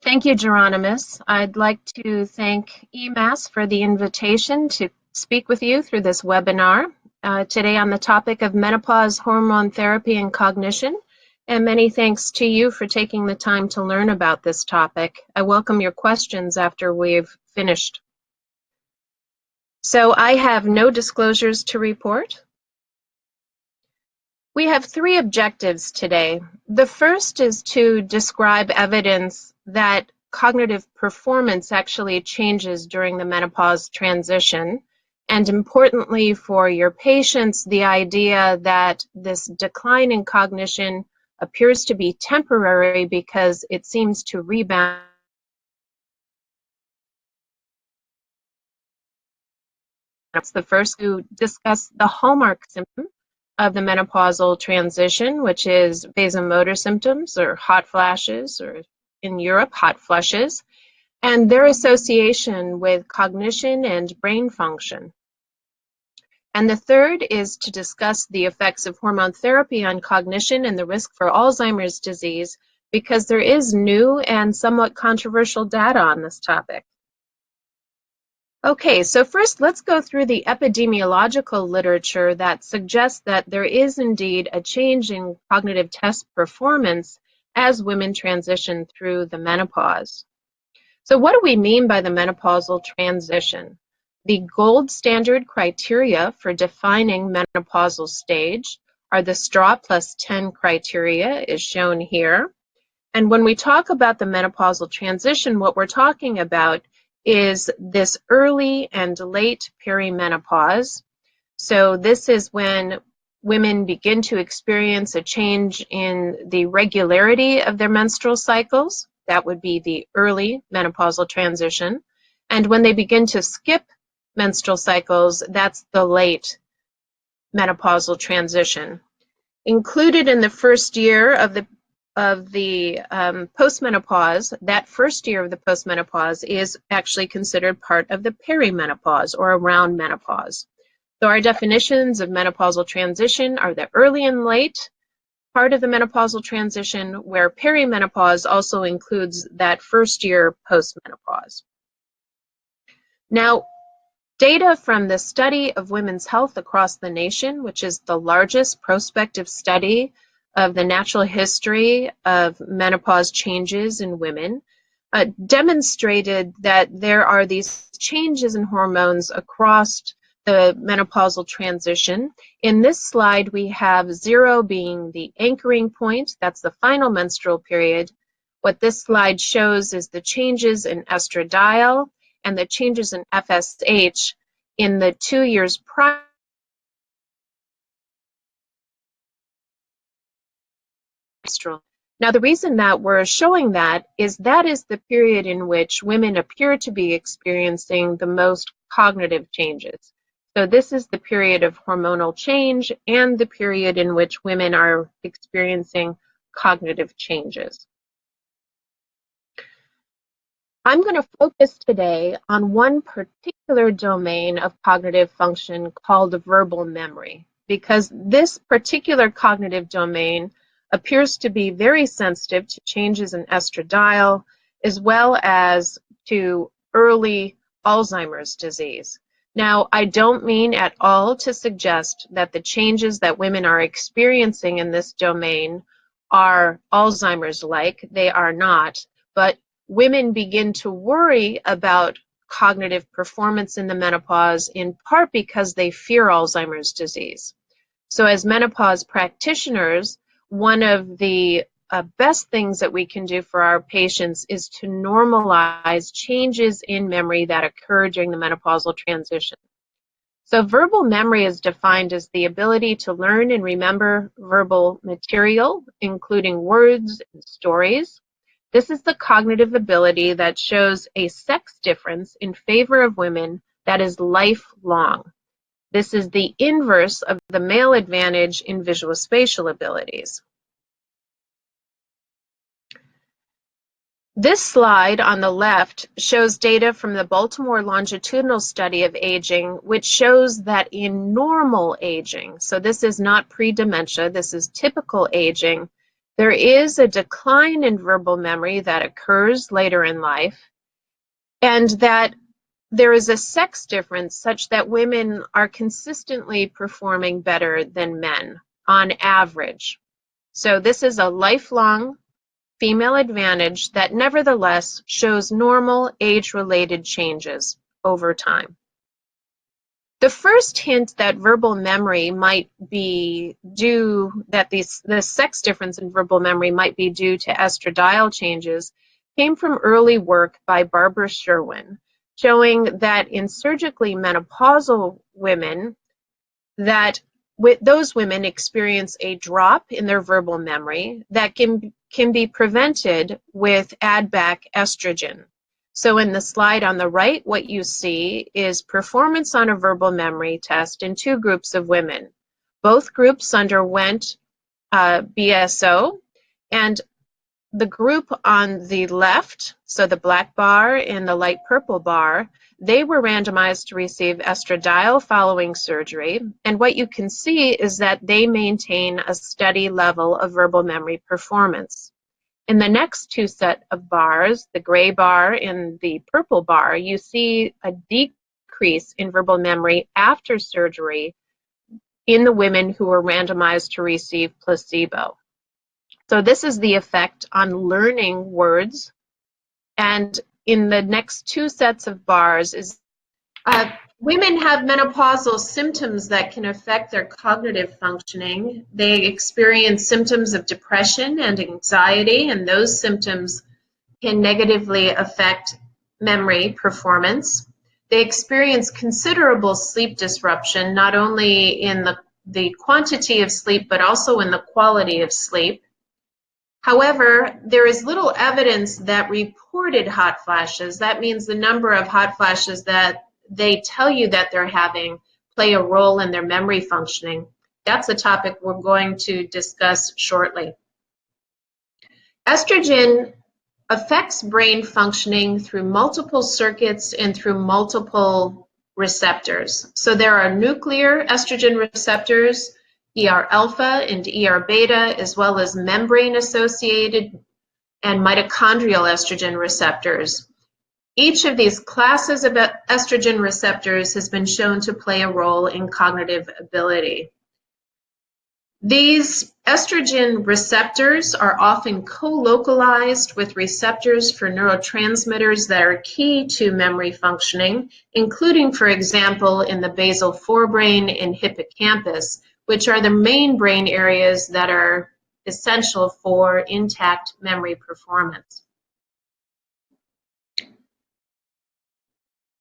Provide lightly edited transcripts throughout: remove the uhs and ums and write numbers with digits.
Thank you, Geronimus. I'd like to thank EMAS for the invitation to speak with you through this webinar today on the topic of menopause, hormone therapy, and cognition. And many thanks to you for taking the time to learn about this topic. I welcome your questions after we've finished. So I have no disclosures to report. We have three objectives today. The first is to describe evidence that cognitive performance actually changes during the menopause transition. And importantly for your patients, the idea that this decline in cognition appears to be temporary because it seems to rebound. That's the first to discuss the hallmark symptom of the menopausal transition, which is vasomotor symptoms or hot flashes, or in Europe, hot flushes, and their association with cognition and brain function. And the third is to discuss the effects of hormone therapy on cognition and the risk for Alzheimer's disease, because there is new and somewhat controversial data on this topic. Okay, so first let's go through the epidemiological literature that suggests that there is indeed a change in cognitive test performance as women transition through the menopause. So what do we mean by the menopausal transition? The gold standard criteria for defining menopausal stage are the straw plus 10 criteria, is shown here. And when we talk about the menopausal transition, what we're talking about is this early and late perimenopause. So this is when women begin to experience a change in the regularity of their menstrual cycles. That would be the early menopausal transition. And when they begin to skip menstrual cycles, that's the late menopausal transition. Included in the first year of the postmenopause, that first year of the postmenopause is actually considered part of the perimenopause or around menopause. So our definitions of menopausal transition are the early and late part of the menopausal transition, where perimenopause also includes that first year postmenopause. Now, data from the study of women's health across the nation, which is the largest prospective study of the natural history of menopause changes in women, demonstrated that there are these changes in hormones across the menopausal transition. In this slide, we have 0 being the anchoring point. That's the final menstrual period. What this slide shows is the changes in estradiol and the changes in FSH in the 2 years prior. Now, the reason that we're showing that is the period in which women appear to be experiencing the most cognitive changes. So this is the period of hormonal change and the period in which women are experiencing cognitive changes. I'm going to focus today on one particular domain of cognitive function called verbal memory, because this particular cognitive domain appears to be very sensitive to changes in estradiol as well as to early Alzheimer's disease. Now, I don't mean at all to suggest that the changes that women are experiencing in this domain are Alzheimer's-like. They are not, but women begin to worry about cognitive performance in the menopause in part because they fear Alzheimer's disease. So as menopause practitioners, one of the best things that we can do for our patients is to normalize changes in memory that occur during the menopausal transition. So verbal memory is defined as the ability to learn and remember verbal material, including words and stories. This is the cognitive ability that shows a sex difference in favor of women that is lifelong. This is the inverse of the male advantage in visuospatial abilities. This slide on the left shows data from the Baltimore longitudinal study of aging, which shows that in normal aging, so this is not pre-dementia, this is typical aging, There is a decline in verbal memory that occurs later in life, and that there is a sex difference such that women are consistently performing better than men on average. So this is a lifelong female advantage that nevertheless shows normal age-related changes over time. The first hint that verbal memory might be due, that the sex difference in verbal memory might be due to estradiol changes, came from early work by Barbara Sherwin, showing that in surgically menopausal women, that those women experience a drop in their verbal memory that can be prevented with add-back estrogen. So in the slide on the right, what you see is performance on a verbal memory test in two groups of women. Both groups underwent BSO, and the group on the left, so the black bar and the light purple bar, they were randomized to receive estradiol following surgery, and what you can see is that they maintain a steady level of verbal memory performance. In the next two set of bars, the gray bar and the purple bar, you see a decrease in verbal memory after surgery in the women who were randomized to receive placebo. So this is the effect on learning words. And in the next two sets of bars is women have menopausal symptoms that can affect their cognitive functioning. They experience symptoms of depression and anxiety, and those symptoms can negatively affect memory performance. They experience considerable sleep disruption, not only in the quantity of sleep, but also in the quality of sleep. However, there is little evidence that reported hot flashes, that means the number of hot flashes that they tell you that they're having, play a role in their memory functioning. That's a topic we're going to discuss shortly. Estrogen affects brain functioning through multiple circuits and through multiple receptors. So there are nuclear estrogen receptors, ER alpha and ER beta, as well as membrane-associated and mitochondrial estrogen receptors. Each of these classes of estrogen receptors has been shown to play a role in cognitive ability. These estrogen receptors are often co-localized with receptors for neurotransmitters that are key to memory functioning, including, for example, in the basal forebrain and hippocampus, which are the main brain areas that are essential for intact memory performance.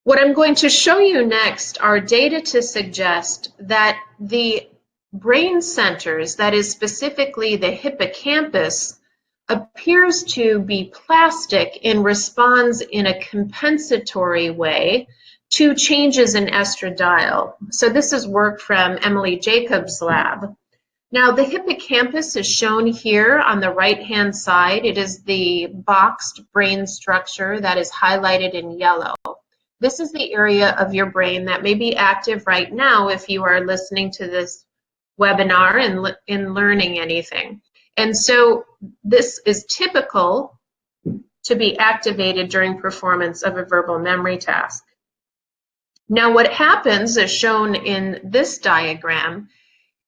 What I'm going to show you next are data to suggest that the brain centers, that is specifically the hippocampus, appears to be plastic and responds in a compensatory way to changes in estradiol. So this is work from Emily Jacobs' lab. Now the hippocampus is shown here on the right-hand side. It is the boxed brain structure that is highlighted in yellow. This is the area of your brain that may be active right now if you are listening to this webinar and learning anything. And so this is typical to be activated during performance of a verbal memory task. Now what happens, as shown in this diagram,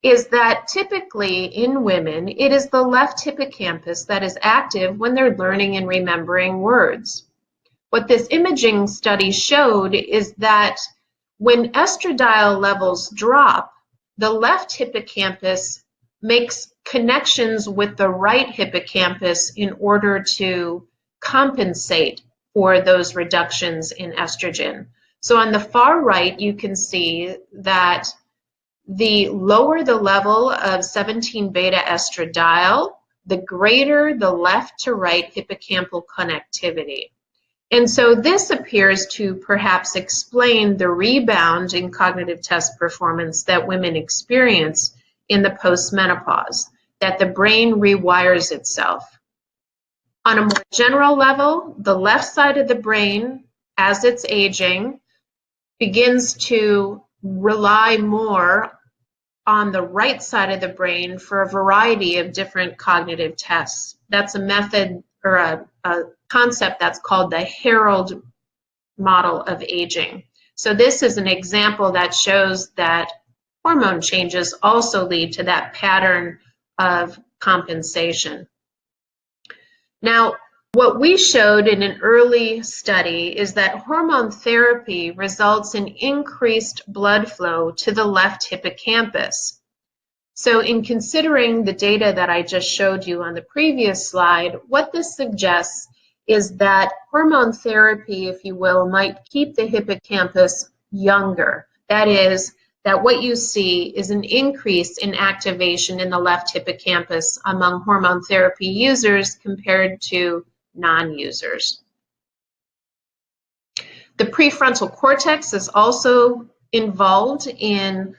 is that typically in women, it is the left hippocampus that is active when they're learning and remembering words. What this imaging study showed is that when estradiol levels drop, the left hippocampus makes connections with the right hippocampus in order to compensate for those reductions in estrogen. So on the far right, you can see that the lower the level of 17-beta estradiol, the greater the left to right hippocampal connectivity. And so this appears to perhaps explain the rebound in cognitive test performance that women experience in the postmenopause, that the brain rewires itself. On a more general level, the left side of the brain, as it's aging, begins to rely more on the right side of the brain for a variety of different cognitive tests. That's a method or a concept that's called the Herald model of aging. So this is an example that shows that hormone changes also lead to that pattern of compensation. Now, what we showed in an early study is that hormone therapy results in increased blood flow to the left hippocampus. So in considering the data that I just showed you on the previous slide, what this suggests is that hormone therapy, if you will, might keep the hippocampus younger. That is, that what you see is an increase in activation in the left hippocampus among hormone therapy users compared to non-users. The prefrontal cortex is also involved in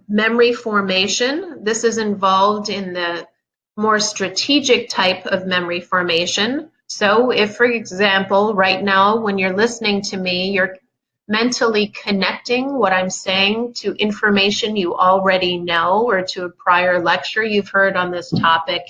memory formation. This is involved in the more strategic type of memory formation. So if, for example, right now when you're listening to me, you're mentally connecting what I'm saying to information you already know or to a prior lecture you've heard on this topic,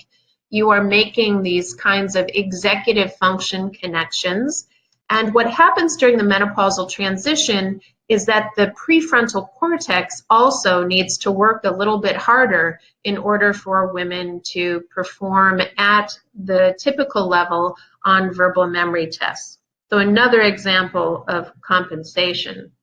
you are making these kinds of executive function connections. And what happens during the menopausal transition is that the prefrontal cortex also needs to work a little bit harder in order for women to perform at the typical level on verbal memory tests. So another example of compensation.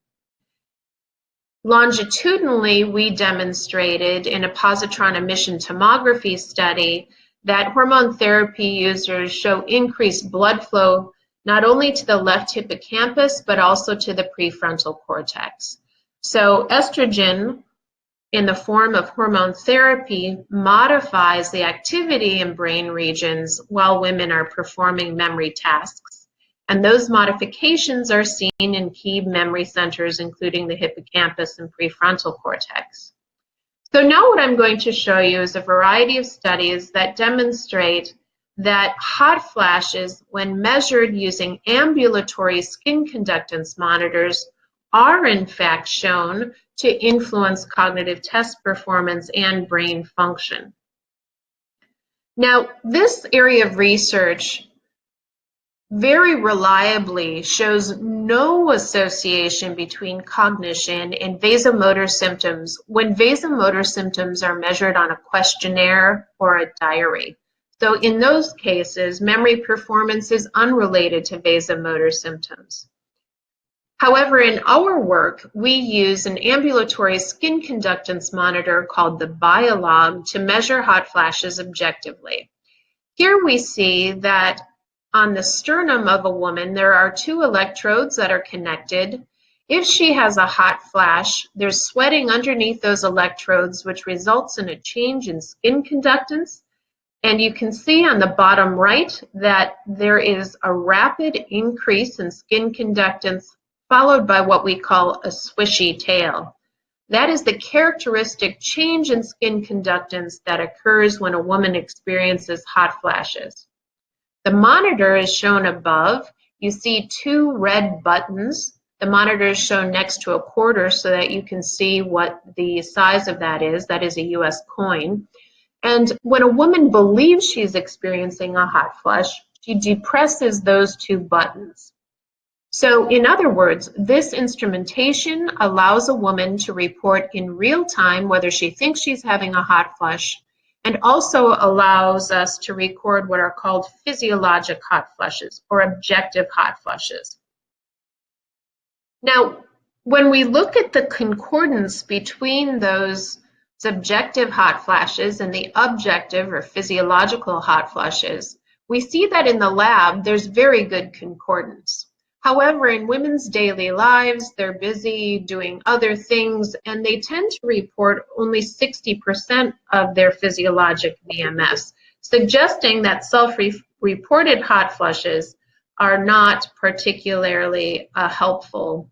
Longitudinally, we demonstrated in a positron emission tomography study that hormone therapy users show increased blood flow not only to the left hippocampus, but also to the prefrontal cortex. So estrogen, in the form of hormone therapy, modifies the activity in brain regions while women are performing memory tasks. And those modifications are seen in key memory centers, including the hippocampus and prefrontal cortex. So now what I'm going to show you is a variety of studies that demonstrate that hot flashes, when measured using ambulatory skin conductance monitors, are in fact shown to influence cognitive test performance and brain function. Now, this area of research very reliably shows no association between cognition and vasomotor symptoms when vasomotor symptoms are measured on a questionnaire or a diary. So in those cases, memory performance is unrelated to vasomotor symptoms. However, in our work, we use an ambulatory skin conductance monitor called the Biolog to measure hot flashes objectively. Here we see that on the sternum of a woman, there are two electrodes that are connected. If she has a hot flash, there's sweating underneath those electrodes, which results in a change in skin conductance. And you can see on the bottom right that there is a rapid increase in skin conductance followed by what we call a swishy tail. That is the characteristic change in skin conductance that occurs when a woman experiences hot flashes. The monitor is shown above. You see two red buttons. The monitor is shown next to a quarter so that you can see what the size of that is. That is a US coin. And when a woman believes she's experiencing a hot flash, she depresses those two buttons. So in other words, this instrumentation allows a woman to report in real time whether she thinks she's having a hot flush, and also allows us to record what are called physiologic hot flushes or objective hot flushes. Now, when we look at the concordance between those subjective hot flashes and the objective or physiological hot flushes, we see that in the lab there's very good concordance. However, in women's daily lives, they're busy doing other things, and they tend to report only 60% of their physiologic VMS, suggesting that self-reported hot flushes are not particularly a helpful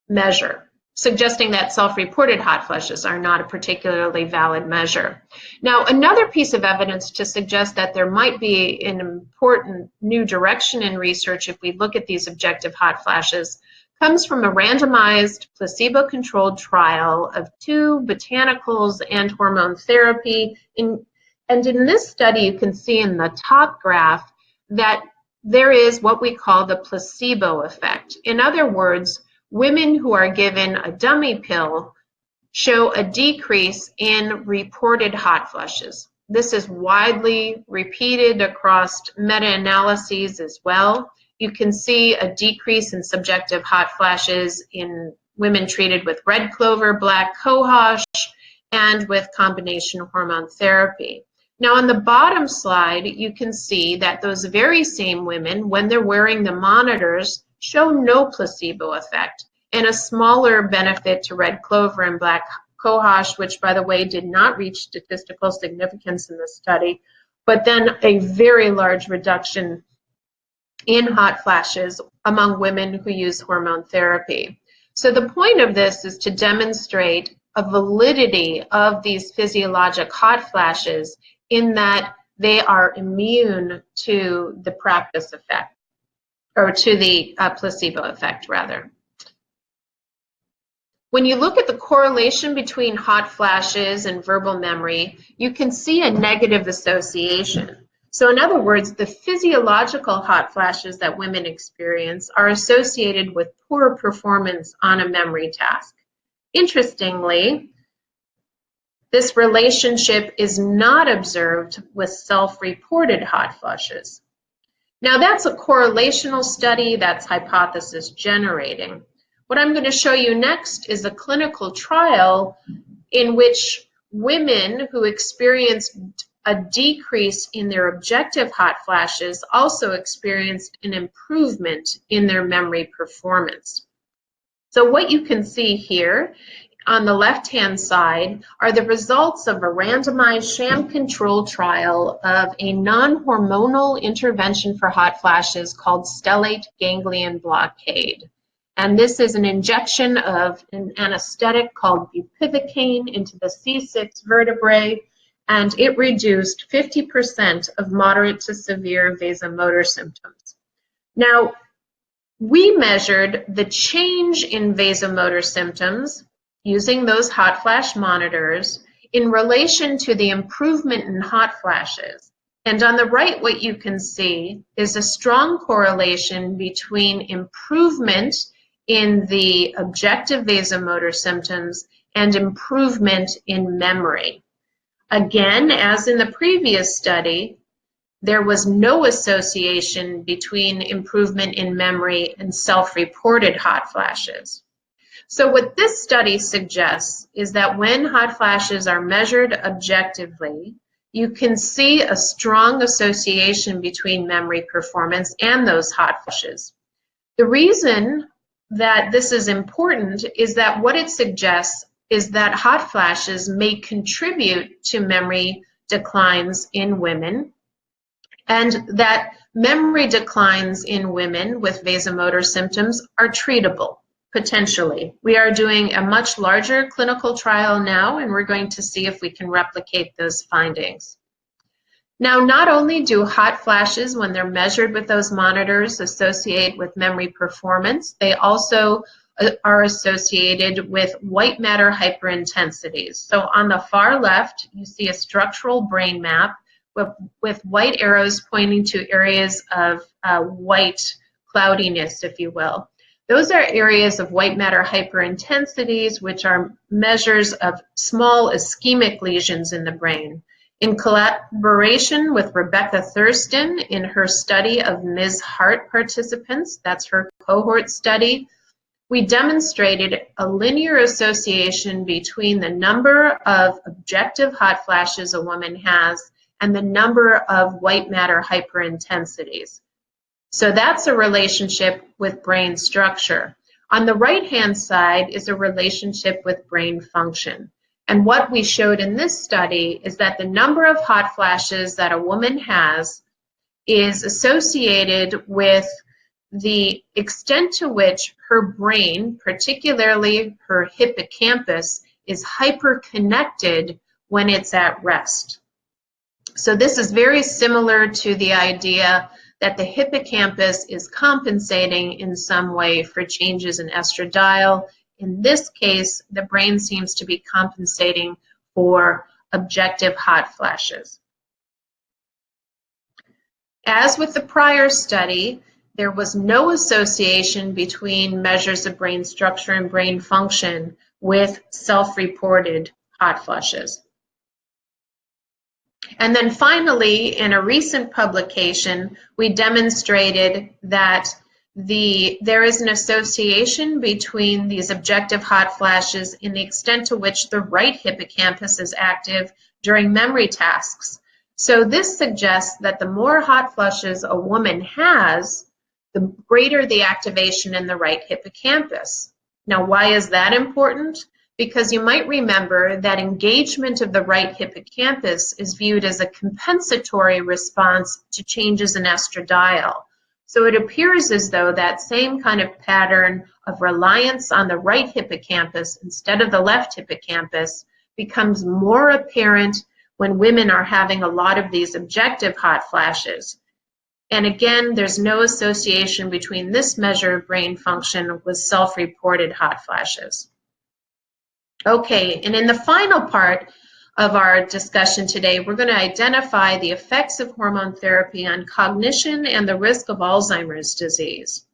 measure. Suggesting that self-reported hot flushes are not a particularly valid measure. Now, another piece of evidence to suggest that there might be an important new direction in research if we look at these objective hot flashes comes from a randomized placebo-controlled trial of 2 botanicals and hormone therapy. And in this study, you can see in the top graph that there is what we call the placebo effect. In other words, women who are given a dummy pill show a decrease in reported hot flushes. This is widely repeated across meta-analyses as well. You can see a decrease in subjective hot flashes in women treated with red clover, black cohosh, and with combination hormone therapy. Now on the bottom slide, you can see that those very same women, when they're wearing the monitors, show no placebo effect and a smaller benefit to red clover and black cohosh, which by the way did not reach statistical significance in the study, but then a very large reduction in hot flashes among women who use hormone therapy. So the point of this is to demonstrate a validity of these physiologic hot flashes in that they are immune to the practice effect, or to the placebo effect rather. When you look at the correlation between hot flashes and verbal memory, you can see a negative association. So in other words, the physiological hot flashes that women experience are associated with poor performance on a memory task. Interestingly, this relationship is not observed with self-reported hot flushes. Now that's a correlational study, that's hypothesis generating. What I'm going to show you next is a clinical trial in which women who experienced a decrease in their objective hot flashes also experienced an improvement in their memory performance. So what you can see here on the left-hand side are the results of a randomized sham-controlled trial of a non-hormonal intervention for hot flashes called stellate ganglion blockade. And this is an injection of an anesthetic called bupivacaine into the C6 vertebrae, and it reduced 50% of moderate to severe vasomotor symptoms. Now, we measured the change in vasomotor symptoms using those hot flash monitors in relation to the improvement in hot flashes. And on the right, what you can see is a strong correlation between improvement in the objective vasomotor symptoms and improvement in memory. Again, as in the previous study, there was no association between improvement in memory and self-reported hot flashes. So what this study suggests is that when hot flashes are measured objectively, you can see a strong association between memory performance and those hot flashes. The reason that this is important is that what it suggests is that hot flashes may contribute to memory declines in women, and that memory declines in women with vasomotor symptoms are treatable, potentially. We are doing a much larger clinical trial now, and we're going to see if we can replicate those findings. Now, not only do hot flashes, when they're measured with those monitors, associate with memory performance, they also are associated with white matter hyperintensities. So on the far left, you see a structural brain map with white arrows pointing to areas of white cloudiness, if you will. Those are areas of white matter hyperintensities, which are measures of small ischemic lesions in the brain. In collaboration with Rebecca Thurston in her study of Ms. Hart participants, that's her cohort study, we demonstrated a linear association between the number of objective hot flashes a woman has and the number of white matter hyperintensities. So that's a relationship with brain structure. On the right-hand side is a relationship with brain function. And what we showed in this study is that the number of hot flashes that a woman has is associated with the extent to which her brain, particularly her hippocampus, is hyperconnected when it's at rest. So this is very similar to the idea that the hippocampus is compensating in some way for changes in estradiol. In this case, the brain seems to be compensating for objective hot flashes. As with the prior study, there was no association between measures of brain structure and brain function with self-reported hot flushes. And then finally, in a recent publication, we demonstrated that there is an association between these objective hot flashes and the extent to which the right hippocampus is active during memory tasks. So this suggests that the more hot flushes a woman has, the greater the activation in the right hippocampus. Now, why is that important? Because you might remember that engagement of the right hippocampus is viewed as a compensatory response to changes in estradiol. So it appears as though that same kind of pattern of reliance on the right hippocampus instead of the left hippocampus becomes more apparent when women are having a lot of these objective hot flashes. And again, there's no association between this measure of brain function with self-reported hot flashes. Okay, and in the final part of our discussion today, we're going to identify the effects of hormone therapy on cognition and the risk of Alzheimer's disease.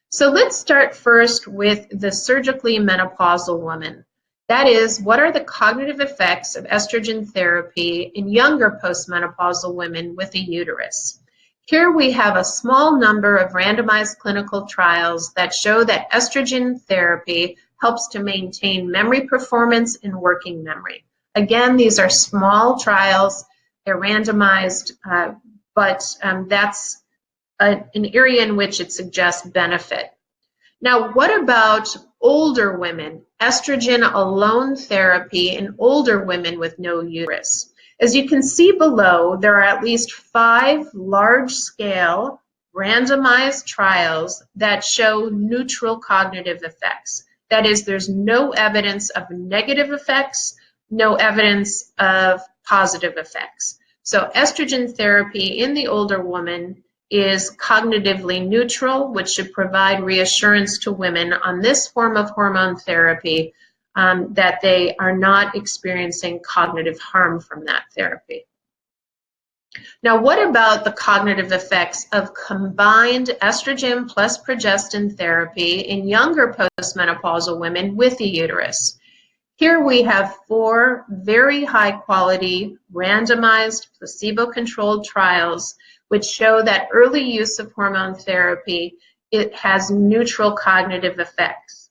So let's start first with the surgically menopausal woman. That is, what are the cognitive effects of estrogen therapy in younger postmenopausal women with a uterus? Here we have a small number of randomized clinical trials that show that estrogen therapy helps to maintain memory performance and working memory. Again, these are small trials, they're randomized, but that's an area in which it suggests benefit. Now, what about older women? Estrogen alone therapy in older women with no uterus. As you can see below, there are at least 5 large-scale randomized trials that show neutral cognitive effects. That is, there's no evidence of negative effects, no evidence of positive effects. So estrogen therapy in the older woman is cognitively neutral, which should provide reassurance to women on this form of hormone therapy that they are not experiencing cognitive harm from that therapy. Now, what about the cognitive effects of combined estrogen plus progestin therapy in younger postmenopausal women with a uterus? Here we have 4 very high-quality, randomized, placebo-controlled trials which show that early use of hormone therapy, it has neutral cognitive effects.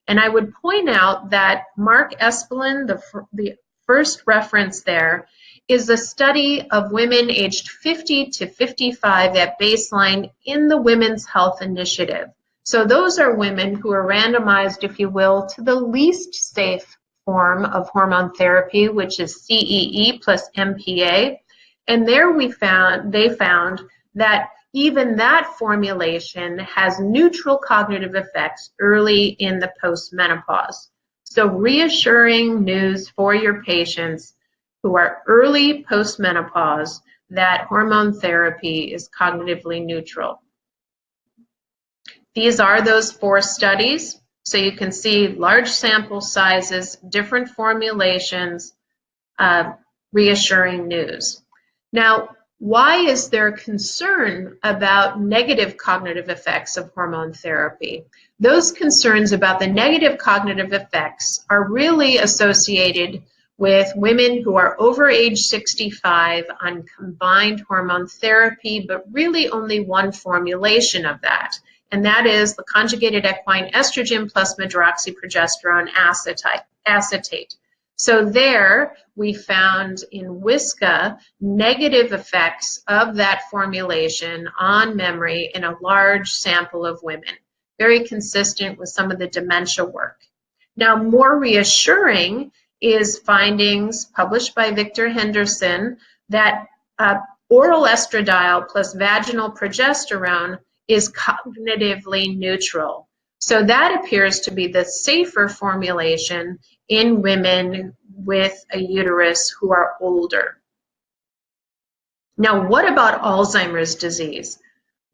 And I would point out that Mark Espelin, the first reference there, is a study of women aged 50 to 55 at baseline in the Women's Health Initiative. So those are women who are randomized, if you will, to the least safe form of hormone therapy, which is CEE plus MPA. And there they found that even that formulation has neutral cognitive effects early in the postmenopause. So reassuring news for your patients who are early postmenopause that hormone therapy is cognitively neutral. These are those 4 studies. So you can see large sample sizes, different formulations, reassuring news. Now, why is there concern about negative cognitive effects of hormone therapy? Those concerns about the negative cognitive effects are really associated with women who are over age 65 on combined hormone therapy, but really only one formulation of that, and that is the conjugated equine estrogen plus medroxyprogesterone acetate. So there we found in WISCA negative effects of that formulation on memory in a large sample of women, very consistent with some of the dementia work. Now, more reassuring is findings published by Victor Henderson that oral estradiol plus vaginal progesterone is cognitively neutral. So that appears to be the safer formulation in women with a uterus who are older. Now, what about Alzheimer's disease?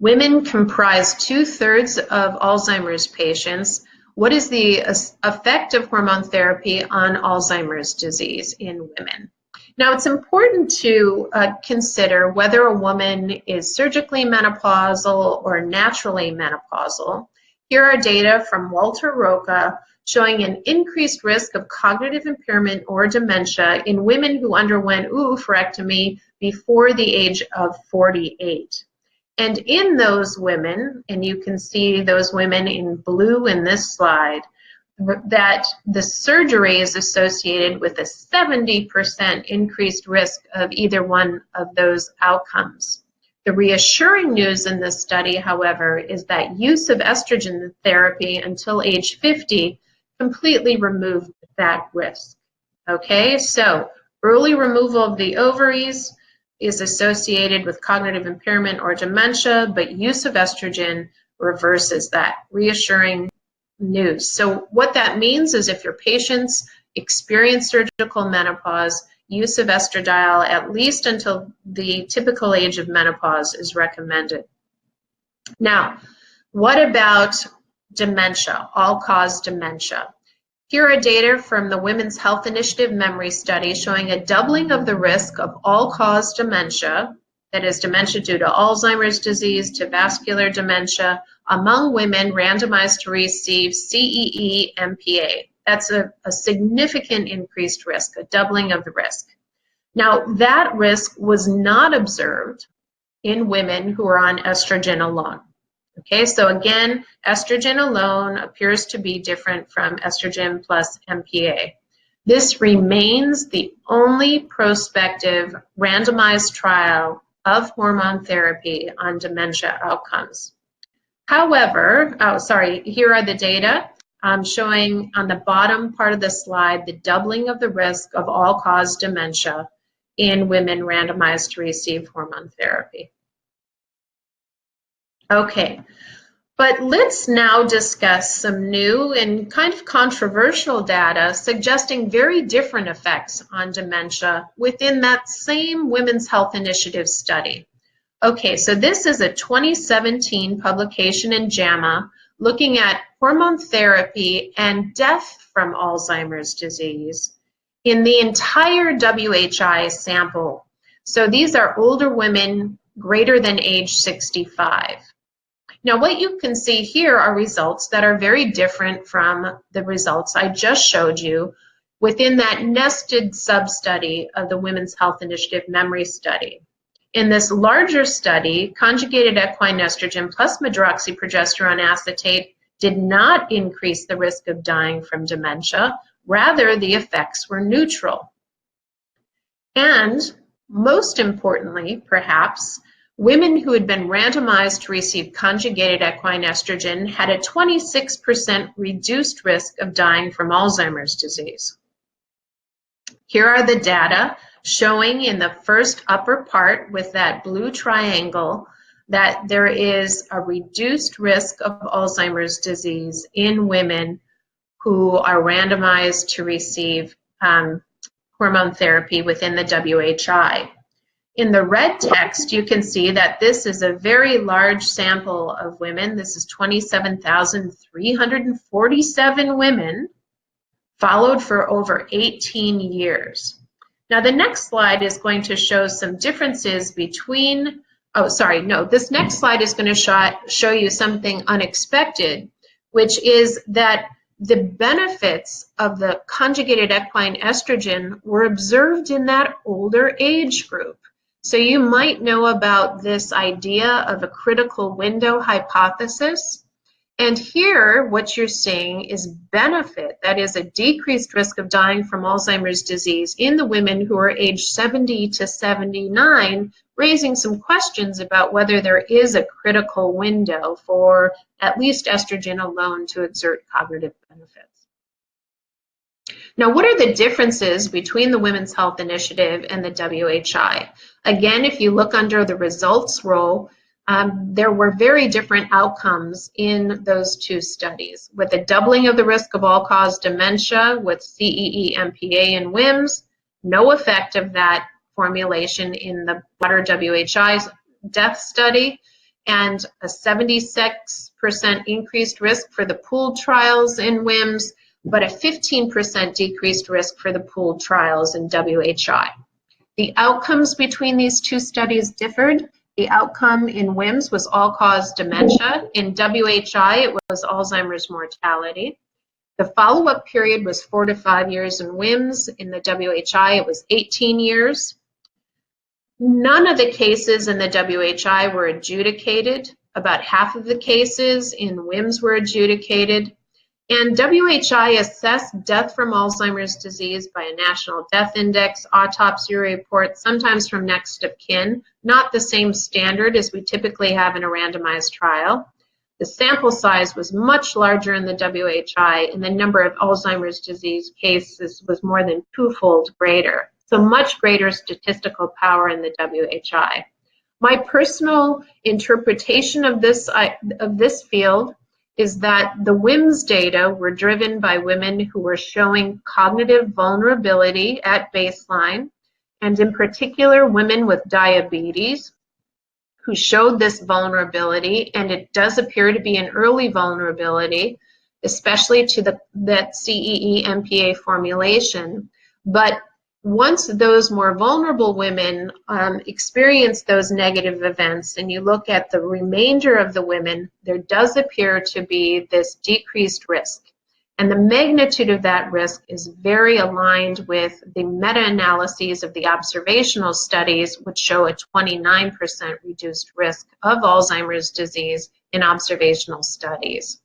Women comprise 2/3 of Alzheimer's patients. What is the effect of hormone therapy on Alzheimer's disease in women? Now, it's important to consider whether a woman is surgically menopausal or naturally menopausal. Here are data from Walter Roca showing an increased risk of cognitive impairment or dementia in women who underwent oophorectomy before the age of 48. And in those women, and you can see those women in blue in this slide, that the surgery is associated with a 70% increased risk of either one of those outcomes. The reassuring news in this study, however, is that use of estrogen therapy until age 50 completely removed that risk. Okay, so early removal of the ovaries is associated with cognitive impairment or dementia, but use of estrogen reverses that. Reassuring news. So what that means is if your patients experience surgical menopause, use of estradiol at least until the typical age of menopause is recommended. Now, what about dementia, all-cause dementia? Here are data from the Women's Health Initiative memory study showing a doubling of the risk of all-cause dementia, that is dementia due to Alzheimer's disease, to vascular dementia, among women randomized to receive CEE-MPA. That's a significant increased risk, a doubling of the risk. Now, that risk was not observed in women who are on estrogen alone. Okay, so again, estrogen alone appears to be different from estrogen plus MPA. This remains the only prospective randomized trial of hormone therapy on dementia outcomes. However, here are the data showing on the bottom part of the slide the doubling of the risk of all-cause dementia in women randomized to receive hormone therapy. Okay, but let's now discuss some new and kind of controversial data suggesting very different effects on dementia within that same Women's Health Initiative study. Okay, so this is a 2017 publication in JAMA looking at hormone therapy and death from Alzheimer's disease in the entire WHI sample. So these are older women greater than age 65. Now, what you can see here are results that are very different from the results I just showed you within that nested sub-study of the Women's Health Initiative memory study. In this larger study, conjugated equine estrogen plus medroxyprogesterone acetate did not increase the risk of dying from dementia. Rather, the effects were neutral. And most importantly, perhaps, women who had been randomized to receive conjugated equine estrogen had a 26% reduced risk of dying from Alzheimer's disease. Here are the data showing in the first upper part with that blue triangle that there is a reduced risk of Alzheimer's disease in women who are randomized to receive hormone therapy within the WHI. In the red text, you can see that this is a very large sample of women. This is 27,347 women followed for over 18 years. Now, the next slide is going to show some differences between, this next slide is going to show you something unexpected, which is that the benefits of the conjugated equine estrogen were observed in that older age group. So you might know about this idea of a critical window hypothesis. And here, what you're seeing is benefit, that is a decreased risk of dying from Alzheimer's disease in the women who are age 70 to 79, raising some questions about whether there is a critical window for at least estrogen alone to exert cognitive benefits. Now, what are the differences between the Women's Health Initiative and the WHI? Again, if you look under the results row, there were very different outcomes in those two studies, with a doubling of the risk of all-cause dementia with CEE-MPA and WHIMS, no effect of that formulation in the broader WHI death study, and a 76% increased risk for the pooled trials in WIMS, but a 15% decreased risk for the pooled trials in WHI. The outcomes between these two studies differed. The outcome in WIMS was all-cause dementia. In WHI, it was Alzheimer's mortality. The follow-up period was 4 to 5 years in WIMS. In the WHI, it was 18 years. None of the cases in the WHI were adjudicated. About half of the cases in WIMS were adjudicated. And WHI assessed death from Alzheimer's disease by a national death index, autopsy report, sometimes from next of kin, not the same standard as we typically have in a randomized trial. The sample size was much larger in the WHI, and the number of Alzheimer's disease cases was more than twofold greater. So much greater statistical power in the WHI. My personal interpretation of this field is that the WIMS data were driven by women who were showing cognitive vulnerability at baseline, and in particular women with diabetes who showed this vulnerability, and it does appear to be an early vulnerability, especially to that CEE-MPA formulation. But once those more vulnerable women experience those negative events, and you look at the remainder of the women, there does appear to be this decreased risk. And the magnitude of that risk is very aligned with the meta-analyses of the observational studies, which show a 29% reduced risk of Alzheimer's disease in observational studies.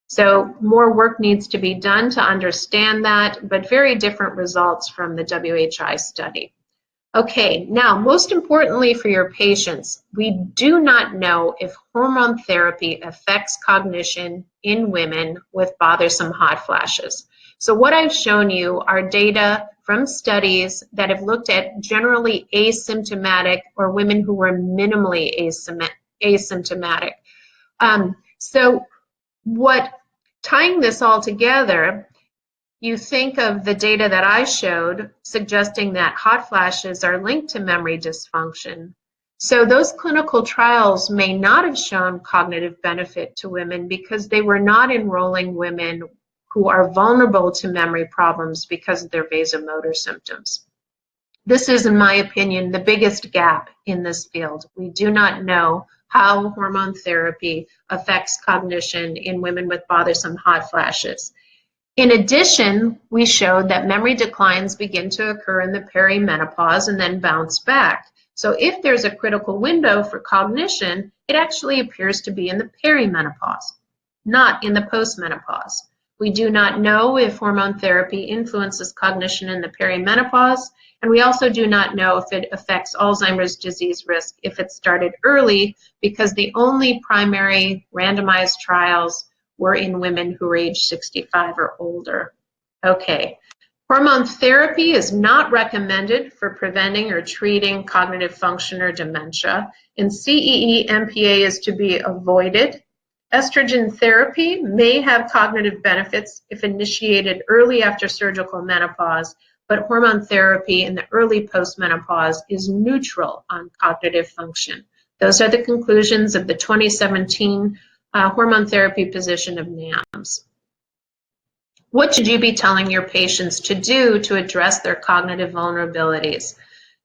So more work needs to be done to understand that, but very different results from the WHI study. Okay, now most importantly for your patients, we do not know if hormone therapy affects cognition in women with bothersome hot flashes. So what I've shown you are data from studies that have looked at generally asymptomatic or women who were minimally asymptomatic. Tying this all together, you think of the data that I showed suggesting that hot flashes are linked to memory dysfunction. So those clinical trials may not have shown cognitive benefit to women because they were not enrolling women who are vulnerable to memory problems because of their vasomotor symptoms. This is, in my opinion, the biggest gap in this field. We do not know how hormone therapy affects cognition in women with bothersome hot flashes. In addition, we showed that memory declines begin to occur in the perimenopause and then bounce back. So if there's a critical window for cognition, it actually appears to be in the perimenopause, not in the postmenopause. We do not know if hormone therapy influences cognition in the perimenopause, and we also do not know if it affects Alzheimer's disease risk if it started early, because the only primary randomized trials were in women who were age 65 or older. Okay, hormone therapy is not recommended for preventing or treating cognitive function or dementia, and CEE-MPA is to be avoided. Estrogen therapy may have cognitive benefits if initiated early after surgical menopause, but hormone therapy in the early postmenopause is neutral on cognitive function. Those are the conclusions of the 2017 hormone therapy position of NAMS. What should you be telling your patients to do to address their cognitive vulnerabilities?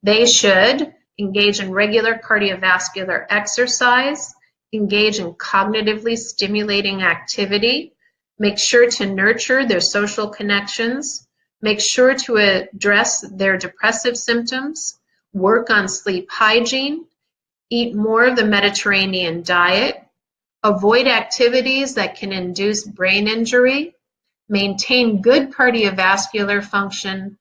They should engage in regular cardiovascular exercise, engage in cognitively stimulating activity, make sure to nurture their social connections, make sure to address their depressive symptoms, work on sleep hygiene, eat more of the Mediterranean diet, avoid activities that can induce brain injury, maintain good cardiovascular function,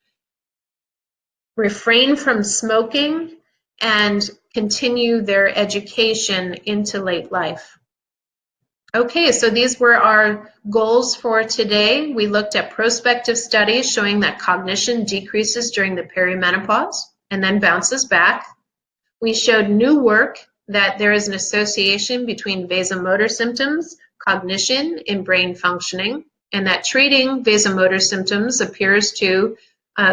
refrain from smoking, and continue their education into late life. Okay, so these were our goals for today. We looked at prospective studies showing that cognition decreases during the perimenopause and then bounces back. We showed new work that there is an association between vasomotor symptoms, cognition, and brain functioning, and that treating vasomotor symptoms appears to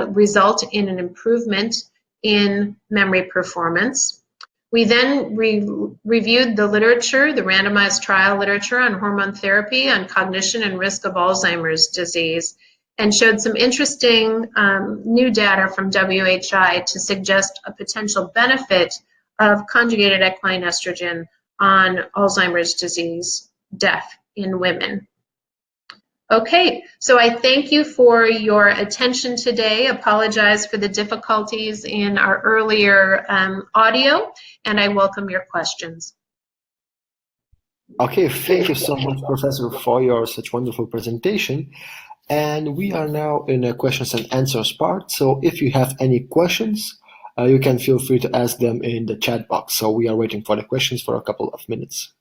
result in an improvement in memory performance. We then reviewed the literature, the randomized trial literature on hormone therapy, on cognition and risk of Alzheimer's disease, and showed some interesting new data from WHI to suggest a potential benefit of conjugated equine estrogen on Alzheimer's disease death in women. Okay, so I thank you for your attention today. Apologize for the difficulties in our earlier audio, and I welcome your questions. Okay, thank you so much, Professor, for your such wonderful presentation. And we are now in a questions and answers part. So if you have any questions, you can feel free to ask them in the chat box. So we are waiting for the questions for a couple of minutes.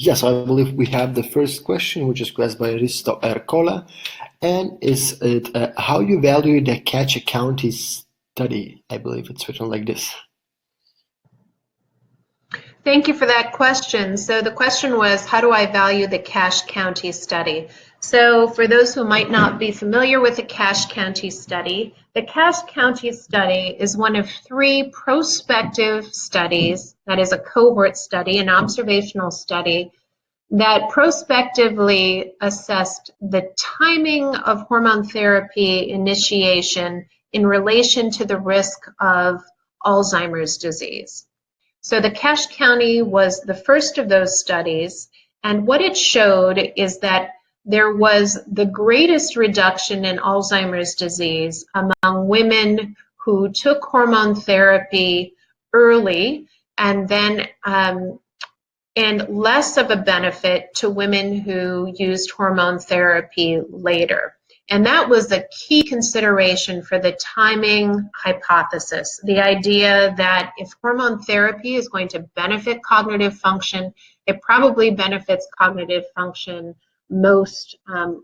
Yes, I believe we have the first question, which is asked by Risto Ercola, and is it how you value the Cache County study? I believe it's written like this. Thank you for that question. So the question was, how do I value the Cache County study? So for those who might not be familiar with the Cache County study, the Cache County study is one of 3 prospective studies, that is a cohort study, an observational study, that prospectively assessed the timing of hormone therapy initiation in relation to the risk of Alzheimer's disease. So the Cache County was the first of those studies, and what it showed is that there was the greatest reduction in Alzheimer's disease among women who took hormone therapy early, and then and less of a benefit to women who used hormone therapy later. And that was a key consideration for the timing hypothesis, the idea that if hormone therapy is going to benefit cognitive function, it probably benefits cognitive function most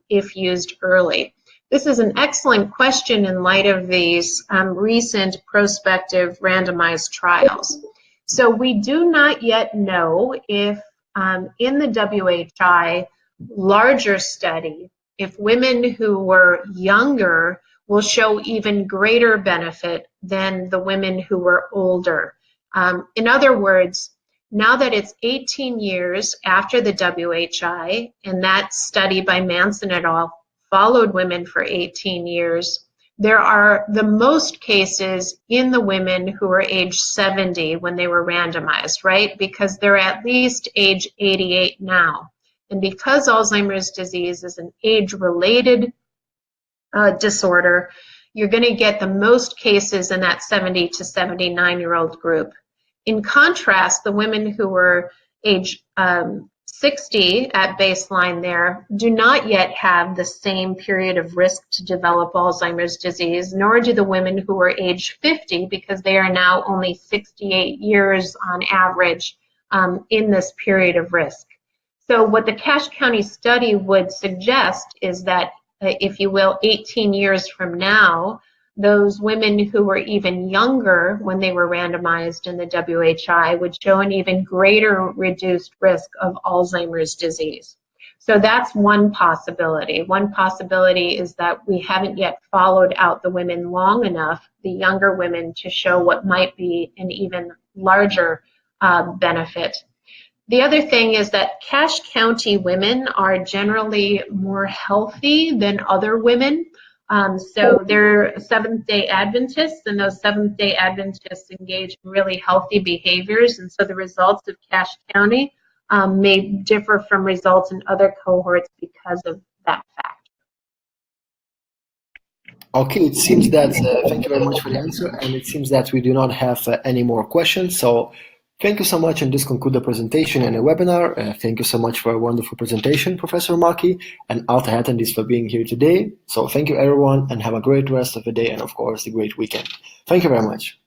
if used early. This is an excellent question in light of these recent prospective randomized trials. So we do not yet know if in the WHI larger study, if women who were younger will show even greater benefit than the women who were older. In other words, now that it's 18 years after the WHI, and that study by Manson et al. Followed women for 18 years, there are the most cases in the women who were age 70 when they were randomized, right? Because they're at least age 88 now. And because Alzheimer's disease is an age-related disorder, you're going to get the most cases in that 70 to 79-year-old group. In contrast, the women who were age 60 at baseline there do not yet have the same period of risk to develop Alzheimer's disease, nor do the women who are age 50, because they are now only 68 years on average in this period of risk. So what the Cache County study would suggest is that, if you will, 18 years from now, those women who were even younger when they were randomized in the WHI would show an even greater reduced risk of Alzheimer's disease. So that's one possibility. One possibility is that we haven't yet followed out the women long enough, the younger women, to show what might be an even larger benefit. The other thing is that Cache County women are generally more healthy than other women. So they're Seventh-day Adventists, and those Seventh-day Adventists engage in really healthy behaviors, and so the results of Cache County may differ from results in other cohorts because of that fact. Okay, it seems that, thank you very much for the answer, and it seems that we do not have any more questions. So thank you so much, and this concludes the presentation and the webinar. Thank you so much for a wonderful presentation, Professor Maki, and all the attendees for being here today. So thank you, everyone, and have a great rest of the day and, of course, a great weekend. Thank you very much.